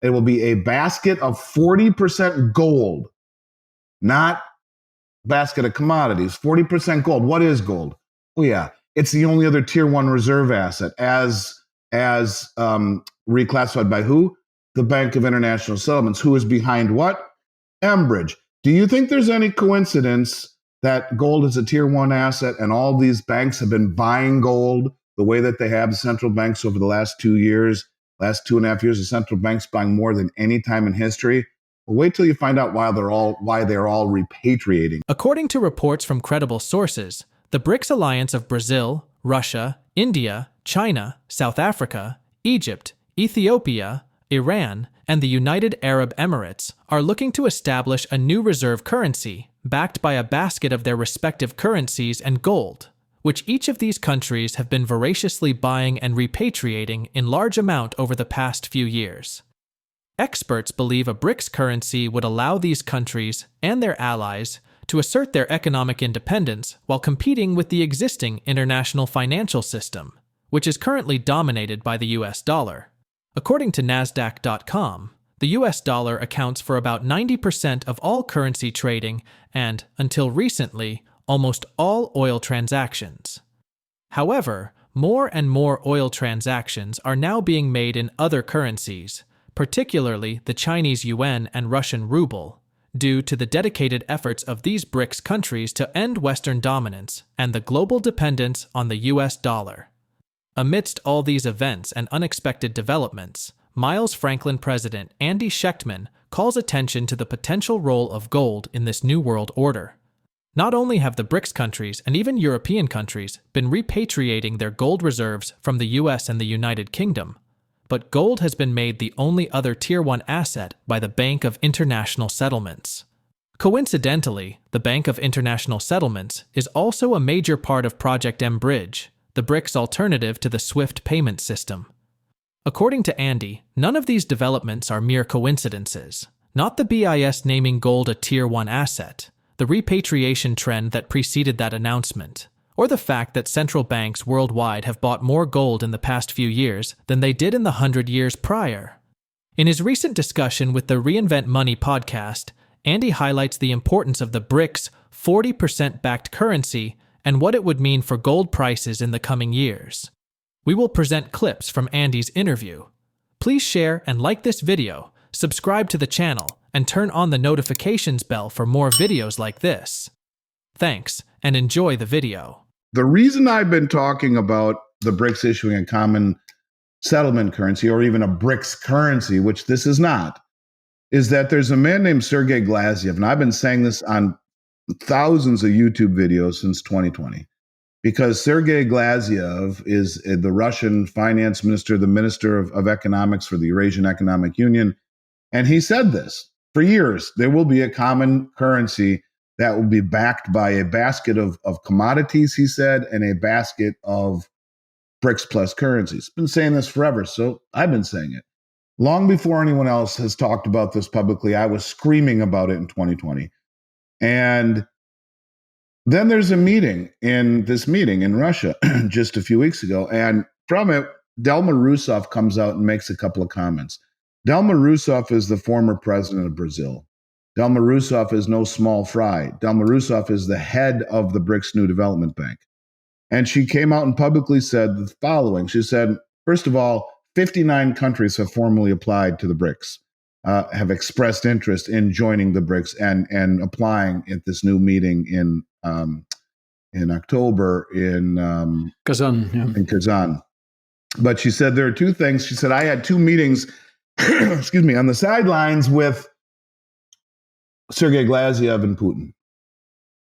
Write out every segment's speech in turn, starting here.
It will be a basket of 40% gold, not basket of commodities, 40% gold. What is gold? Oh yeah, it's the only other tier one reserve asset as reclassified by who? The Bank of International Settlements. Who is behind what? mBridge. Do you think there's any coincidence that gold is a tier one asset and all these banks have been buying gold the way that they have, the central banks over the last 2 years, last 2.5 years, the central banks buying more than any time in history? Well, wait till you find out why they're all repatriating. According to reports from credible sources, the BRICS alliance of Brazil, Russia, India, China, South Africa, Egypt, Ethiopia, Iran, and the United Arab Emirates are looking to establish a new reserve currency backed by a basket of their respective currencies and gold, which each of these countries have been voraciously buying and repatriating in large amount over the past few years. Experts believe a BRICS currency would allow these countries and their allies to assert their economic independence while competing with the existing international financial system, which is currently dominated by the US dollar. According to Nasdaq.com, the US dollar accounts for about 90% of all currency trading and, until recently, almost all oil transactions. However, more and more oil transactions are now being made in other currencies, particularly the Chinese Yuan and Russian Ruble, due to the dedicated efforts of these BRICS countries to end Western dominance and the global dependence on the US dollar. Amidst all these events and unexpected developments, Franklin President Andy Schectman calls attention to the potential role of gold in this new world order. Not only have the BRICS countries and even European countries been repatriating their gold reserves from the US and the United Kingdom, but gold has been made the only other Tier 1 asset by the Bank of International Settlements. Coincidentally, the Bank of International Settlements is also a major part of Project mBridge, the BRICS alternative to the SWIFT payment system. According to Andy, none of these developments are mere coincidences. Not the BIS naming gold a Tier 1 asset, the repatriation trend that preceded that announcement, or the fact that central banks worldwide have bought more gold in the past few years than they did in the 100 years prior. In his recent discussion with the Reinvent Money podcast, Andy highlights the importance of the BRICS 40% backed currency and what it would mean for gold prices in the coming years. We will present clips from Andy's interview. Please share and like this video, subscribe to the channel, and turn on the notifications bell for more videos like this. Thanks, and enjoy the video. The reason I've been talking about the BRICS issuing a common settlement currency or even a BRICS currency, which this is not, is that there's a man named Sergei Glaziev, and I've been saying this on thousands of YouTube videos since 2020, because Sergei Glaziev is the Russian finance minister, the minister of economics for the Eurasian Economic Union. And he said this for years, there will be a common currency that will be backed by a basket of commodities, he said, and a basket of BRICS plus currencies. Been saying this forever, so I've been saying it. Long before anyone else has talked about this publicly, I was screaming about it in 2020. And then there's a meeting in Russia just a few weeks ago. And from it, Dilma Rousseff comes out and makes a couple of comments. Dilma Rousseff is the former president of Brazil. Dilma Rousseff is no small fry. Dilma Rousseff is the head of the BRICS New Development Bank. And she came out and publicly said the following. She said, first of all, 59 countries have formally applied to the BRICS, have expressed interest in joining the BRICS and applying at this new meeting in October in Kazan. Yeah. In Kazan. But she said there are two things. She said, I had two meetings, excuse me, on the sidelines with Sergei Glaziev and Putin.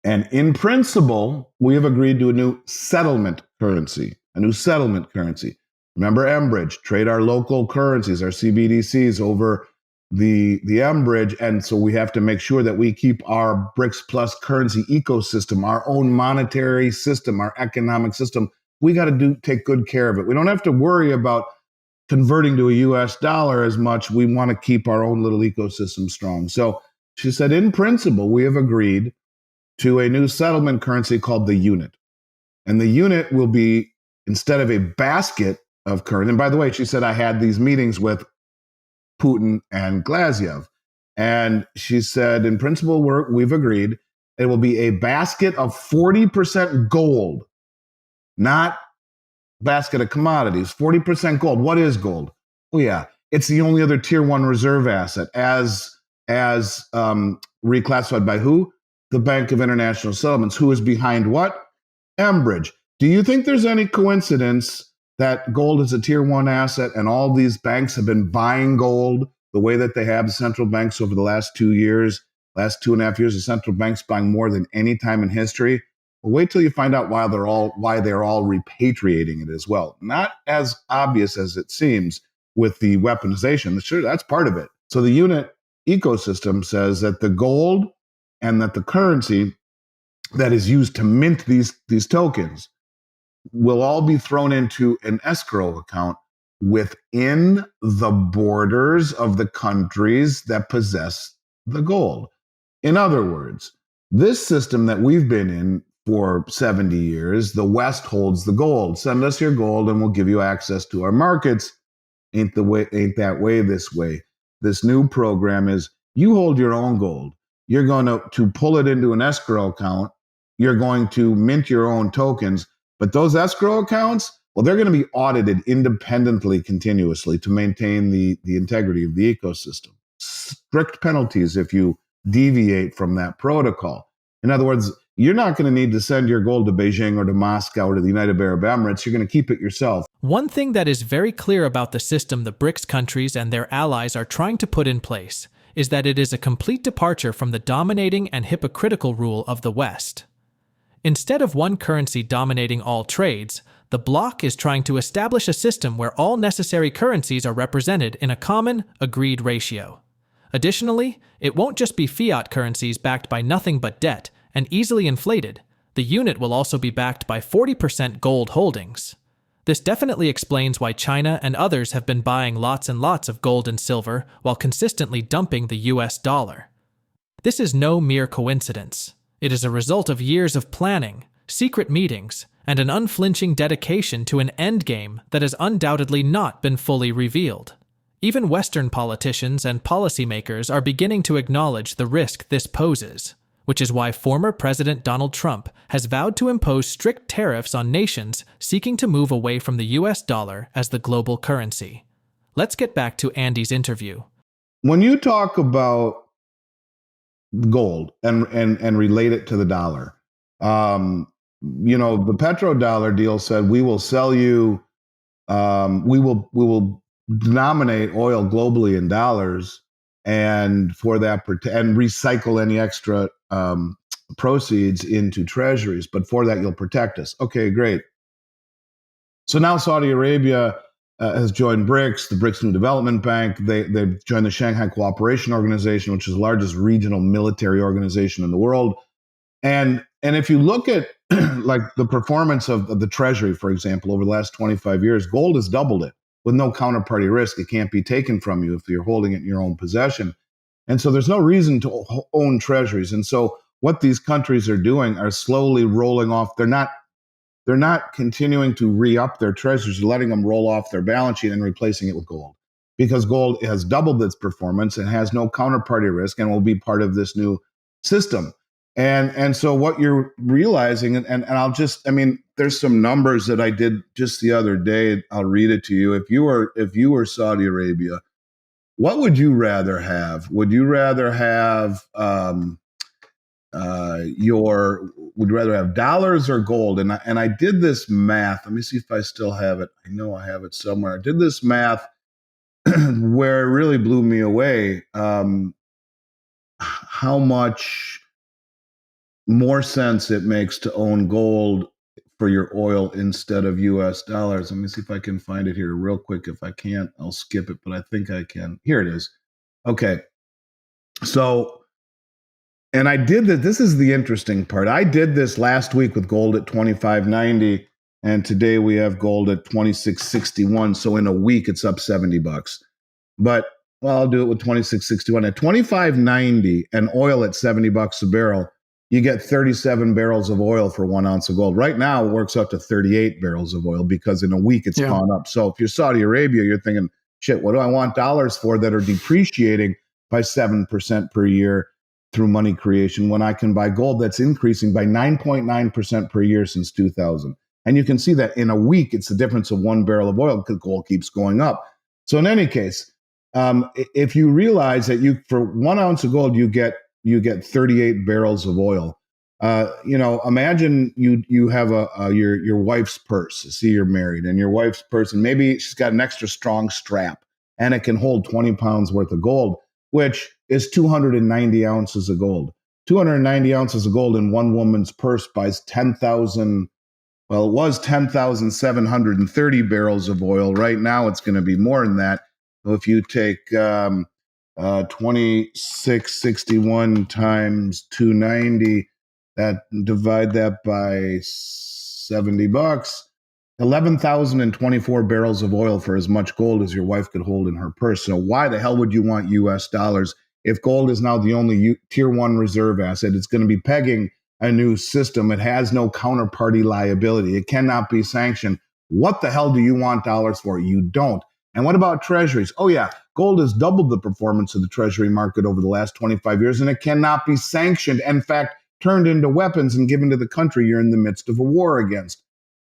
And in principle, we have agreed to a new settlement currency. Remember mBridge, trade our local currencies, our CBDCs over the mBridge. And so we have to make sure that we keep our BRICS plus currency ecosystem, our own monetary system, our economic system. We got to take good care of it. We don't have to worry about converting to a US dollar as much. We want to keep our own little ecosystem strong. So she said, in principle, we have agreed to a new settlement currency called the unit. And the unit will be, instead of a basket of currency, and by the way, she said, I had these meetings with Putin and Glaziev. And she said, in principle, we've agreed it will be a basket of 40% gold, not basket of commodities, 40% gold. What is gold? Oh, yeah. It's the only other tier one reserve asset as reclassified by who? The Bank of International Settlements. Who is behind what? mBridge. Do you think there's any coincidence that gold is a tier one asset and all these banks have been buying gold the way that they have, the central banks over the last 2 years, last 2.5 years, the central banks buying more than any time in history? Well, wait till you find out why they're all repatriating it as well. Not as obvious as it seems with the weaponization. Sure, that's part of it. So the unit ecosystem says that the gold and that the currency that is used to mint these tokens will all be thrown into an escrow account within the borders of the countries that possess the gold. In other words, this system that we've been in for 70 years, the West holds the gold. Send us your gold and we'll give you access to our markets. Ain't that way this way. This new program is you hold your own gold. You're going to pull it into an escrow account. You're going to mint your own tokens. But those escrow accounts, well, they're going to be audited independently continuously to maintain the integrity of the ecosystem. Strict penalties if you deviate from that protocol. In other words, you're not going to need to send your gold to Beijing or to Moscow or to the United Arab Emirates. You're going to keep it yourself. One thing that is very clear about the system the BRICS countries and their allies are trying to put in place is that it is a complete departure from the dominating and hypocritical rule of the West. Instead of one currency dominating all trades, the bloc is trying to establish a system where all necessary currencies are represented in a common, agreed ratio. Additionally, it won't just be fiat currencies backed by nothing but debt and easily inflated. The unit will also be backed by 40% gold holdings. This definitely explains why China and others have been buying lots and lots of gold and silver while consistently dumping the US dollar. This is no mere coincidence. It is a result of years of planning, secret meetings, and an unflinching dedication to an endgame that has undoubtedly not been fully revealed. Even Western politicians and policymakers are beginning to acknowledge the risk this poses, which is why former President Donald Trump has vowed to impose strict tariffs on nations seeking to move away from the US dollar as the global currency. Let's get back to Andy's interview. When you talk about gold and relate it to the dollar, the petrodollar deal said we will sell you, we will denominate oil globally in dollars, and for that and recycle any extra proceeds into treasuries. But for that, you'll protect us. Okay, great. So now Saudi Arabia has joined BRICS, the BRICS New Development Bank. They've joined the Shanghai Cooperation Organization, which is the largest regional military organization in the world. And if you look at like the performance of the Treasury, for example, over the last 25 years, gold has doubled it with no counterparty risk. It can't be taken from you if you're holding it in your own possession. And so there's no reason to own treasuries. And so what these countries are doing are slowly rolling off. They're not continuing to re-up their treasuries, letting them roll off their balance sheet and replacing it with gold, because gold has doubled its performance and has no counterparty risk and will be part of this new system. And so what you're realizing, and there's some numbers that I did just the other day. I'll read it to you. If you were Saudi Arabia, what would you rather have? Would you rather have would you rather have dollars or gold? And I did this math. Let me see if I still have it. I know I have it somewhere. I did this math where it really blew me away. How much more sense it makes to own gold for your oil instead of US dollars. Let me see if I can find it here real quick. If I can't, I'll skip it, but I think I can. Here it is. Okay. So, and I did that. This is the interesting part. I did this last week with gold at $25.90, and today we have gold at $26.61. So in a week, it's up $70. But I'll do it with $26.61 at $25.90 and oil at $70 a barrel. You get 37 barrels of oil for 1 ounce of gold. Right now, it works up to 38 barrels of oil because in a week it's gone up. So if you're Saudi Arabia, you're thinking, shit, what do I want dollars for that are depreciating by 7% per year through money creation when I can buy gold that's increasing by 9.9% per year since 2000? And you can see that in a week, it's the difference of 1 barrel of oil because gold keeps going up. So in any case, if you realize that you for 1 ounce of gold, you get 38 barrels of oil. Imagine you have your wife's purse. See, you're married, and your wife's purse, and maybe she's got an extra strong strap, and it can hold 20 pounds worth of gold, which is 290 ounces of gold. 290 ounces of gold in one woman's purse buys 10,000. Well, it was 10,730 barrels of oil. Right now, it's going to be more than that. So if you take 2661 times 290, divide that by $70, 11,024 barrels of oil for as much gold as your wife could hold in her purse. So why the hell would you want US dollars if gold is now the only tier 1 reserve asset? It's going to be pegging a new system. It has no counterparty liability. It cannot be sanctioned. What the hell do you want dollars for? You don't. And what about treasuries? Oh yeah, gold has doubled the performance of the treasury market over the last 25 years, and it cannot be sanctioned. In fact, turned into weapons and given to the country you're in the midst of a war against.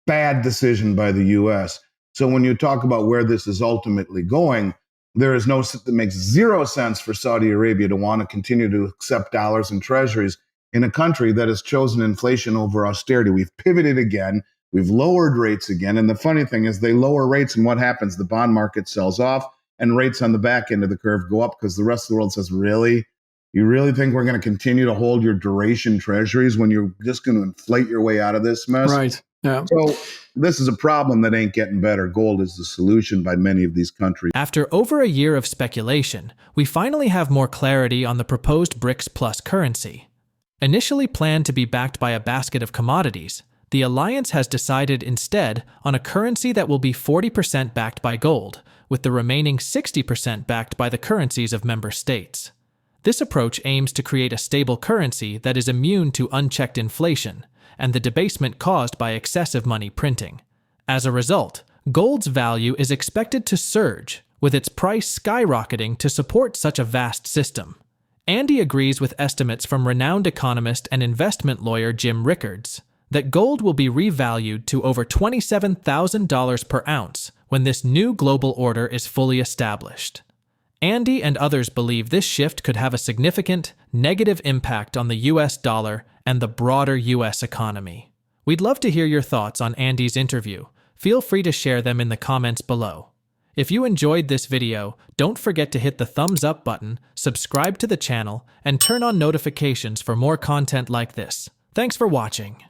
Bad decision by the US. So when you talk about where this is ultimately going, it makes zero sense for Saudi Arabia to want to continue to accept dollars and treasuries in a country that has chosen inflation over austerity. We've pivoted again. We've lowered rates again. And the funny thing is they lower rates, and what happens? The bond market sells off and rates on the back end of the curve go up because the rest of the world says, really? You really think we're going to continue to hold your duration treasuries when you're just going to inflate your way out of this mess? Right. Yeah. So this is a problem that ain't getting better. Gold is the solution by many of these countries. After over a year of speculation, we finally have more clarity on the proposed BRICS Plus currency. Initially planned to be backed by a basket of commodities, the alliance has decided instead on a currency that will be 40% backed by gold, with the remaining 60% backed by the currencies of member states. This approach aims to create a stable currency that is immune to unchecked inflation and the debasement caused by excessive money printing. As a result, gold's value is expected to surge, with its price skyrocketing to support such a vast system. Andy agrees with estimates from renowned economist and investment lawyer Jim Rickards that gold will be revalued to over $27,000 per ounce when this new global order is fully established. Andy and others believe this shift could have a significant negative impact on the US dollar and the broader US economy. We'd love to hear your thoughts on Andy's interview. Feel free to share them in the comments below. If you enjoyed this video, don't forget to hit the thumbs up button, subscribe to the channel, and turn on notifications for more content like this. Thanks for watching.